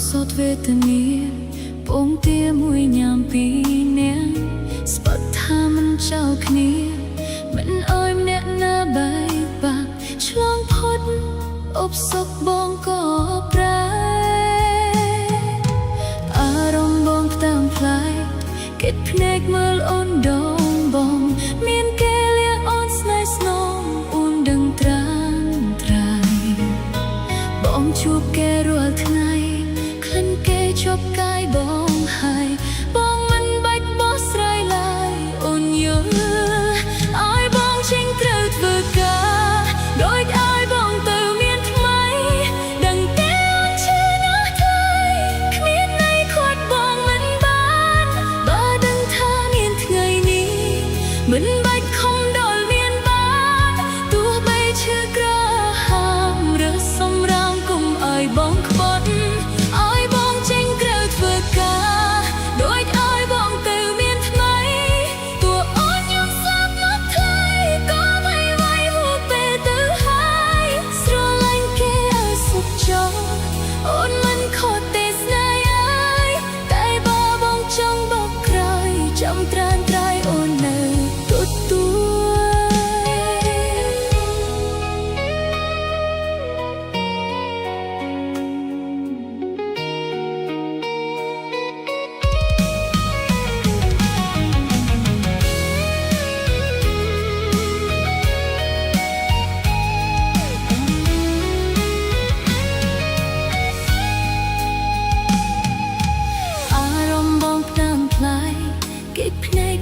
សតវេទនាបងទាមួយញ៉ាំពីនាងស្បត់ថាមិនចោលគ្នាមិនអើយម្នាក់ណាបែកបាក់ឆ្លងផុតអបសុខបងក៏ប្រែអារម្មណ៍បងផ្តាមផ្លាយគិតភ្នែកមើលអូនដងបងមានគេលះអូនស្នេហ៍ស្នងអូនដឹងត្រាំត្រៃបងជួបគេរាល់ថ្ងៃក្លិនគេជប់កាយបងហើយបងមិនបាច់បោះស្រាយឡើយអូនយល់ឲ្យបងចេញត្រូវធ្វើការដូចឲ្យបងទៅមានថ្មីដឹងតែអូនឈឺណាស់ថ្លៃគ្មានន័យខាត់បងមិនបានបើដឹងថាមានថ្ងៃនេះមិនបាច់ខំដល់មានបានទោះបីឈឺក្រហាមរើសសម្រាមគុំឲ្យបងក្បត់ឲ្យបងចេញក្រៅធ្វើការដូចឲ្យបងទៅមានថ្មីតួអូនខ្ញុំស្លាប់មកថ្លៃក៏ไม่ไหวហួសពេលទៅហើយស្រឡាញ់គេឲ្យសុខចោលអូនមិនខុសទេស្នេហ៍អើយតែបើបងចង់បោកក្រោយចាំត្រានត្រៃអូននៅទទួលអារម្មណ៍បងផ្ដាំផ្លាយគេភ្នែក